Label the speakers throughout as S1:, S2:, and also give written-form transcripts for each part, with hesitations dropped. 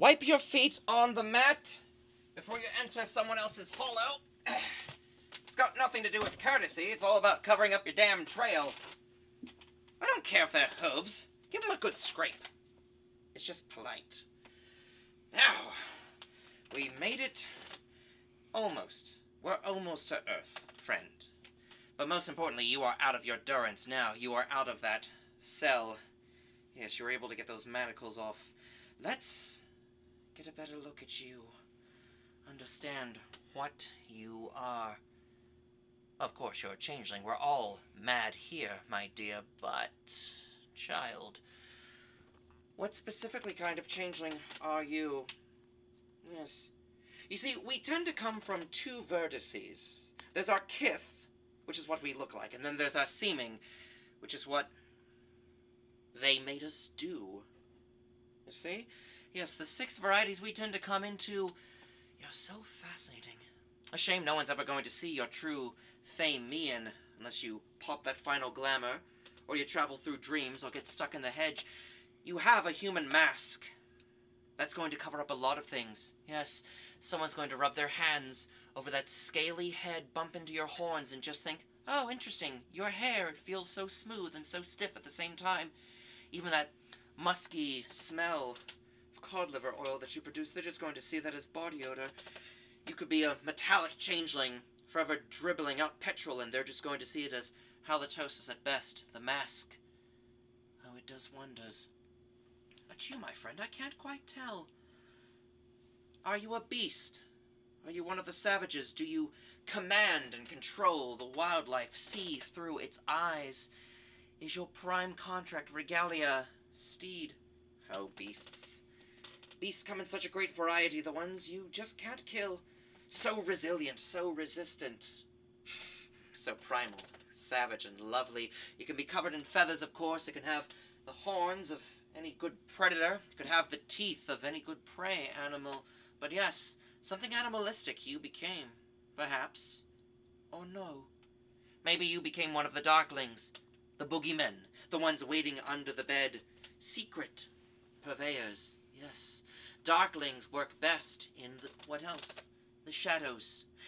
S1: wipe your feet on the mat before you enter someone else's hollow. It's got nothing to do with courtesy. It's all about covering up your damn trail. I don't care if they're hooves. Give them a good scrape. It's just polite. Now, we made it almost. We're almost to Earth, friend. But most importantly, you are out of your durance now. You are out of that cell. Yes, you're able to get those manacles off. Let's get a better look at you. Understand what you are. Of course, you're a changeling. We're all mad here, my dear, but... child, what specifically kind of changeling are you? Yes. You see, we tend to come from two vertices. There's our kith, which is what we look like, and then there's our seeming, which is what they made us do. You see? Yes, the 6 varieties we tend to come into. You're so fascinating. A shame no one's ever going to see your true fame-mean, unless you pop that final glamour, or you travel through dreams, or get stuck in the hedge. You have a human mask. That's going to cover up a lot of things. Yes, someone's going to rub their hands over that scaly head, bump into your horns, and just think, oh, interesting, your hair, it feels so smooth and so stiff at the same time. Even that musky smell of cod liver oil that you produce, they're just going to see that as body odor. You could be a metallic changeling, forever dribbling out petrol, and they're just going to see it as halitosis at best, the mask. Oh, it does wonders. But you, my friend, I can't quite tell. Are you a beast? Are you one of the savages? Do you command and control the wildlife, see through its eyes? Is your prime contract regalia steed? Oh, beasts. Beasts come in such a great variety, the ones you just can't kill. So resilient, so resistant. So primal, savage, and lovely. It can be covered in feathers, of course. It can have the horns of any good predator. It could have the teeth of any good prey animal. But yes, something animalistic you became, perhaps. Or no. Maybe you became one of the darklings, the boogeymen, the ones waiting under the bed. Secret purveyors, yes. Darklings work best in the, what else? The shadows.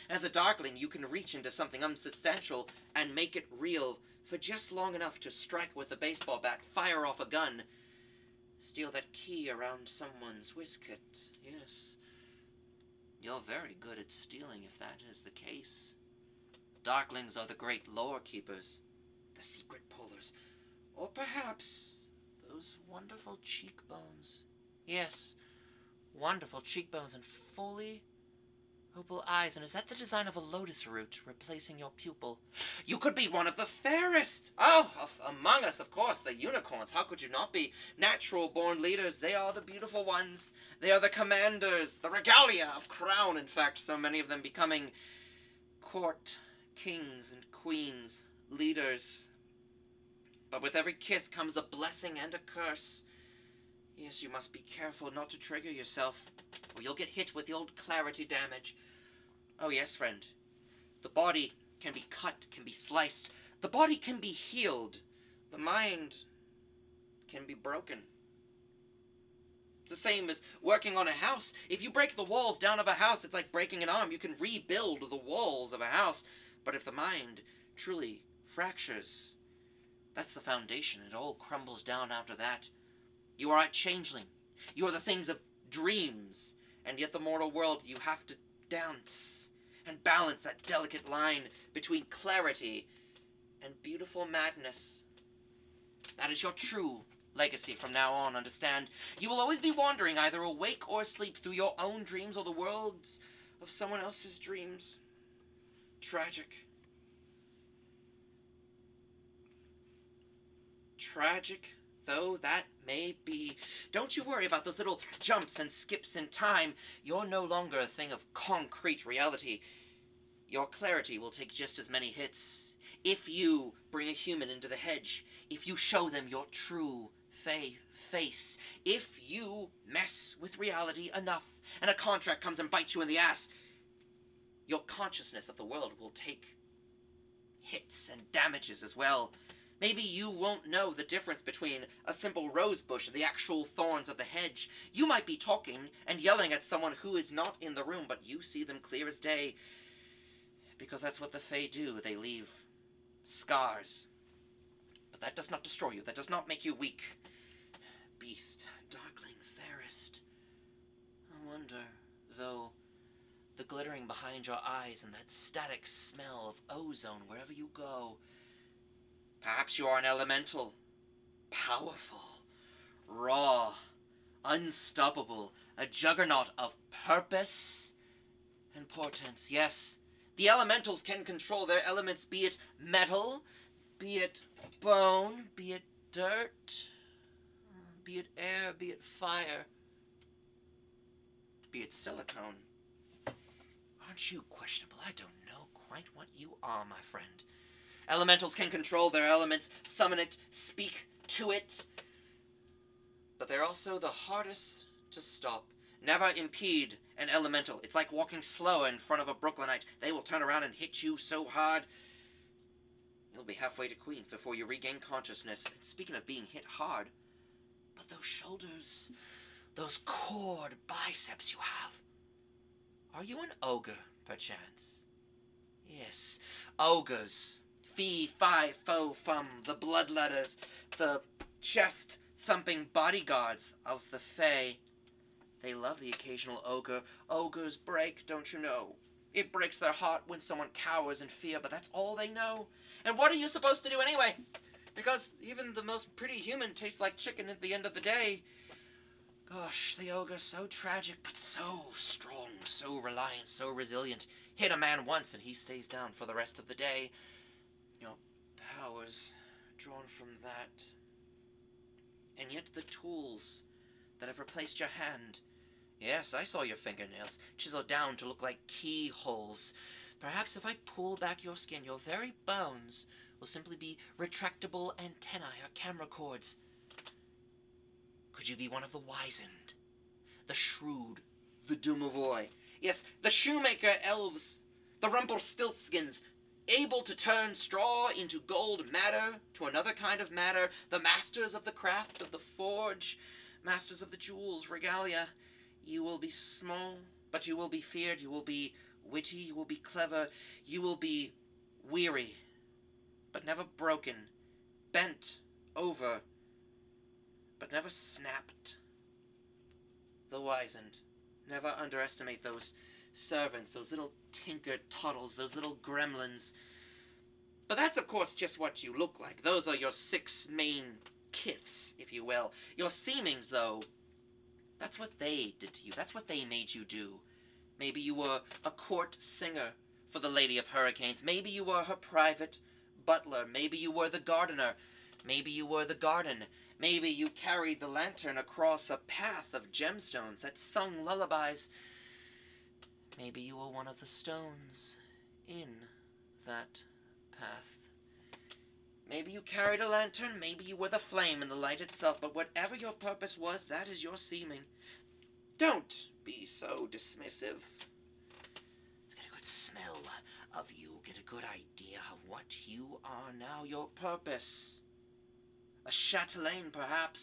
S1: As a darkling, you can reach into something unsubstantial and make it real for just long enough to strike with a baseball bat, fire off a gun, steal that key around someone's waistcoat, yes. You're very good at stealing, if that is the case. Darklings are the great lore keepers, the secret pullers, or perhaps those wonderful cheekbones. Yes, wonderful cheekbones and fully opal eyes. And is that the design of a lotus root replacing your pupil? You could be one of the fairest. Oh, among us, of course, the unicorns. How could you not be? Natural-born leaders, they are the beautiful ones. They are the commanders, the regalia of crown, in fact, so many of them becoming court kings and queens, leaders. But with every kith comes a blessing and a curse. Yes, you must be careful not to trigger yourself, or you'll get hit with the old clarity damage. Oh yes, friend. The body can be cut, can be sliced. The body can be healed. The mind can be broken. The same as working on a house. If you break the walls down of a house, it's like breaking an arm. You can rebuild the walls of a house. But if the mind truly fractures, that's the foundation. It all crumbles down after that. You are a changeling. You are the things of dreams. And yet the mortal world, you have to dance and balance that delicate line between clarity and beautiful madness. That is your true legacy from now on, understand? You will always be wandering, either awake or asleep, through your own dreams or the worlds of someone else's dreams. Tragic. Tragic though that may be, don't you worry about those little jumps and skips in time. You're no longer a thing of concrete reality. Your clarity will take just as many hits. If you bring a human into the hedge, if you show them your true face, if you mess with reality enough, and a contract comes and bites you in the ass, your consciousness of the world will take hits and damages as well. Maybe you won't know the difference between a simple rose bush and the actual thorns of the hedge. You might be talking and yelling at someone who is not in the room, but you see them clear as day. Because that's what the Fae do. They leave scars. But that does not destroy you. That does not make you weak. Beast, darkling, fairest. I wonder, though, the glittering behind your eyes and that static smell of ozone wherever you go. Perhaps you are an elemental. Powerful. Raw. Unstoppable. A juggernaut of purpose and portents. Yes, the elementals can control their elements, be it metal, be it bone, be it dirt, be it air, be it fire, be it silicone. Aren't you questionable? I don't know quite what you are, my friend. Elementals can control their elements, summon it, speak to it. But they're also the hardest to stop. Never impede an elemental. It's like walking slow in front of a Brooklynite. They will turn around and hit you so hard, you'll be halfway to Queens before you regain consciousness. And speaking of being hit hard, but those shoulders, those cord biceps you have. Are you an ogre, perchance? Yes, ogres. Fee, fi, fo, fum, the bloodletters, the chest-thumping bodyguards of the Fae. They love the occasional ogre. Ogres break, don't you know? It breaks their heart when someone cowers in fear, but that's all they know. And what are you supposed to do anyway? Because even the most pretty human tastes like chicken at the end of the day. Gosh, the ogre's so tragic, but so strong, so reliant, so resilient. Hit a man once and he stays down for the rest of the day. Your powers drawn from that. And yet the tools that have replaced your hand. Yes, I saw your fingernails, chiseled down to look like keyholes. Perhaps if I pull back your skin, your very bones will simply be retractable antennae or camera cords. Could you be one of the wizened, the shrewd, the domovoi? Yes, the shoemaker elves, the Rumpelstiltskins, able to turn straw into gold matter, to another kind of matter, the masters of the craft of the forge, masters of the jewels, regalia. You will be small, but you will be feared. You will be witty. You will be clever. You will be weary, but never broken, bent over, but never snapped. The wizened. Never underestimate those servants, those little tinker toddles, those little gremlins. But that's, of course, just what you look like. Those are your 6 main kiths, if you will. Your seemings, though, that's what they did to you. That's what they made you do. Maybe you were a court singer for the Lady of Hurricanes. Maybe you were her private butler. Maybe you were the gardener. Maybe you were the garden. Maybe you carried the lantern across a path of gemstones that sung lullabies. Maybe you were one of the stones in that path. Maybe you carried a lantern, maybe you were the flame in the light itself, but whatever your purpose was, that is your seeming. Don't be so dismissive. Let's get a good smell of you, get a good idea of what you are now, your purpose. A chatelaine, perhaps.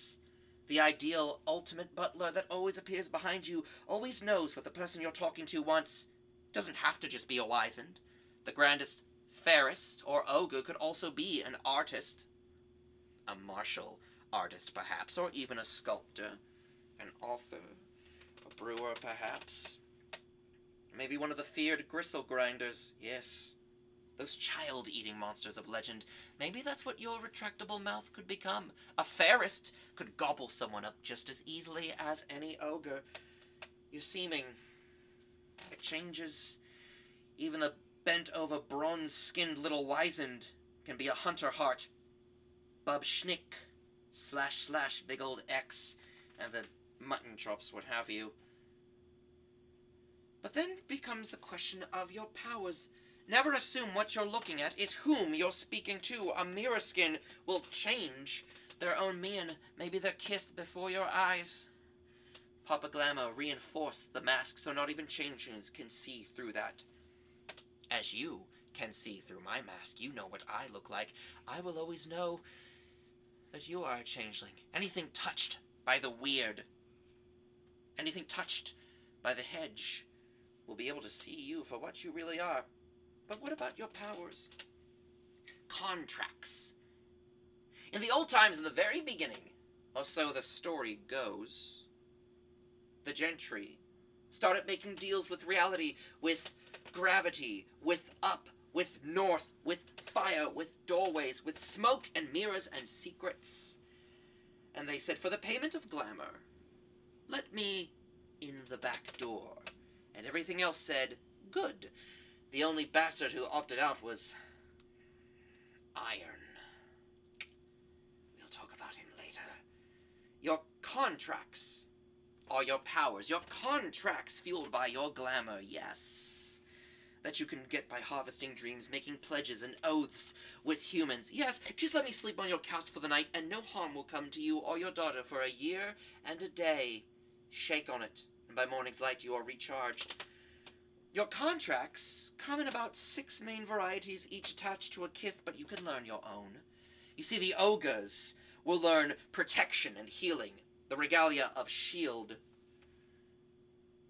S1: The ideal ultimate butler that always appears behind you, always knows what the person you're talking to wants. Doesn't have to just be a wizened. The grandest, fairest, or ogre could also be an artist. A martial artist, perhaps, or even a sculptor. An author. A brewer, perhaps. Maybe one of the feared gristle grinders, yes. Those child-eating monsters of legend. Maybe that's what your retractable mouth could become. A fairest could gobble someone up just as easily as any ogre. Your seeming, it changes. Even the bent-over, bronze-skinned little wizened can be a hunter heart. Bub Schnick, / big old X, and the mutton chops, what have you. But then becomes the question of your powers. Never assume what you're looking at is whom you're speaking to. A mirror skin will change their own mien, maybe their kith before your eyes. Papa Glamour reinforced the mask so not even changelings can see through that. As you can see through my mask. You know what I look like. I will always know that you are a changeling. Anything touched by the weird, anything touched by the hedge, will be able to see you for what you really are. But what about your powers? Contracts. In the old times, in the very beginning, or so the story goes, the gentry started making deals with reality, with gravity, with up, with north, with fire, with doorways, with smoke and mirrors and secrets. And they said, for the payment of glamour, let me in the back door. And everything else said, good. The only bastard who opted out was Iron. We'll talk about him later. Your contracts are your powers. Your contracts fueled by your glamour, yes. That you can get by harvesting dreams, making pledges and oaths with humans. Yes, just let me sleep on your couch for the night, and no harm will come to you or your daughter for a year and a day. Shake on it, and by morning's light you are recharged. Your contracts come in about 6 main varieties, each attached to a kith, but you can learn your own. You see, the ogres will learn protection and healing, the regalia of shield.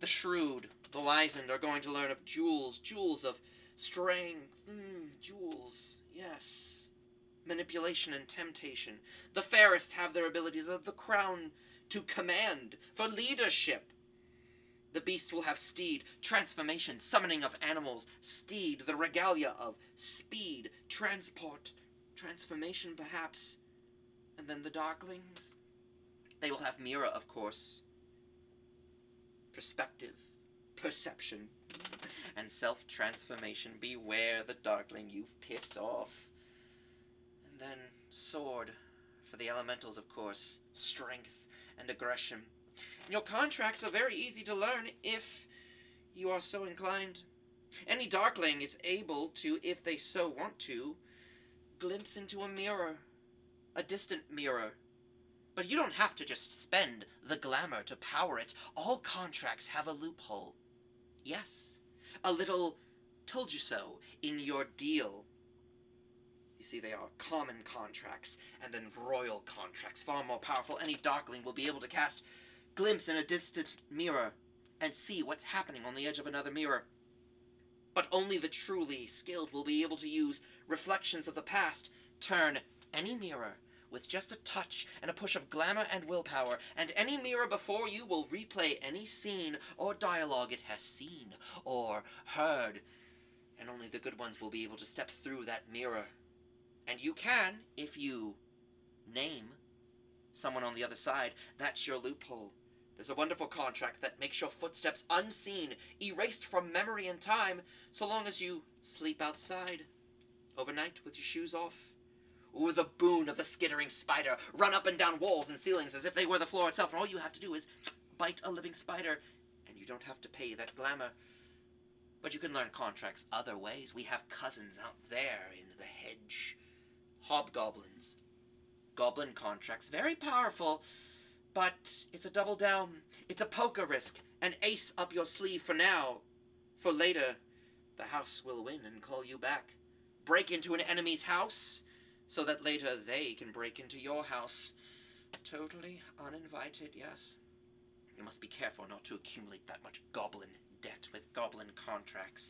S1: The shrewd, the wizened are going to learn of jewels, jewels of strength, jewels, yes. Manipulation and temptation. The fairest have their abilities of the crown to command, for leadership. The beast will have steed, transformation, summoning of animals, steed, the regalia of speed, transport, transformation perhaps. And then the darklings, they will have mirror, of course, perspective, perception, and self-transformation. Beware the darkling you've pissed off. And then sword, for the elementals, of course, strength and aggression. And your contracts are very easy to learn if you are so inclined. Any darkling is able to, if they so want to, glimpse into a mirror, a distant mirror. But you don't have to just spend the glamour to power it. All contracts have a loophole. Yes, a little told you so in your deal. You see, they are common contracts, and then royal contracts, far more powerful. Any darkling will be able to cast glimpse in a distant mirror and see what's happening on the edge of another mirror. But only the truly skilled will be able to use reflections of the past, turn any mirror with just a touch and a push of glamour and willpower, and any mirror before you will replay any scene or dialogue it has seen or heard, and only the good ones will be able to step through that mirror. And you can, if you name someone on the other side. That's your loophole. There's a wonderful contract that makes your footsteps unseen, erased from memory and time, so long as you sleep outside, overnight with your shoes off. Or the boon of the skittering spider, run up and down walls and ceilings as if they were the floor itself, and all you have to do is bite a living spider, and you don't have to pay that glamour. But you can learn contracts other ways. We have cousins out there in the hedge. Hobgoblins. Goblin contracts, very powerful, but it's a double down. It's a poker risk, an ace up your sleeve for now. For later, the house will win and call you back. Break into an enemy's house, so that later they can break into your house. Totally uninvited, yes. You must be careful not to accumulate that much goblin debt with goblin contracts.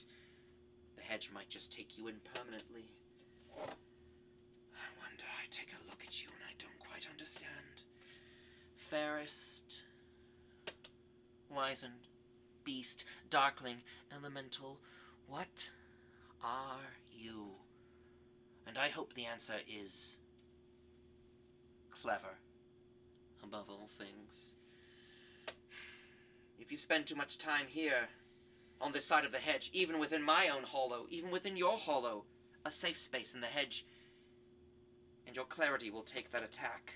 S1: The hedge might just take you in permanently. I wonder, I take a look at you and I don't quite understand. Fairest, wizened, beast, darkling, elemental, what are you? And I hope the answer is clever, above all things. If you spend too much time here, on this side of the hedge, even within my own hollow, even within your hollow, a safe space in the hedge, and your clarity will take that attack.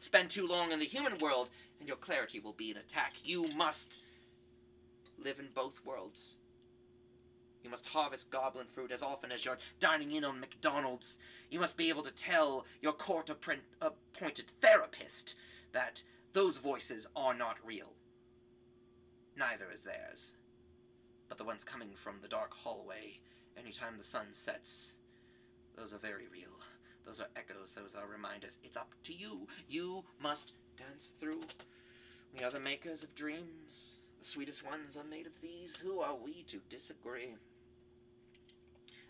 S1: Spend too long in the human world, and your clarity will be an attack. You must live in both worlds. You must harvest goblin fruit as often as you're dining in on McDonald's. You must be able to tell your court-appointed therapist that those voices are not real. Neither is theirs, but the ones coming from the dark hallway anytime the sun sets. Those are very real. Those are echoes. Those are reminders. It's up to you. You must dance through. We are the makers of dreams. The sweetest ones are made of these. Who are we to disagree?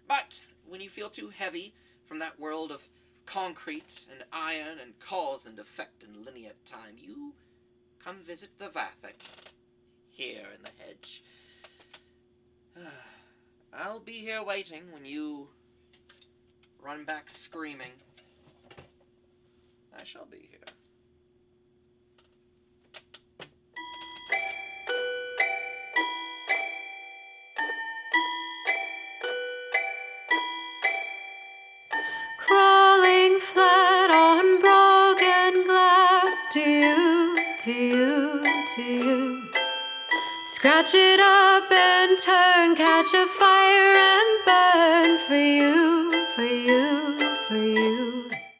S1: But when you feel too heavy from that world of concrete and iron and cause and effect and linear time, you come visit the Vatheck, here in the hedge. I'll be here waiting when you run back screaming. I shall be here.
S2: Crawling flat on broken glass, to you, to you, to you. Scratch it up and turn, catch a fire and burn.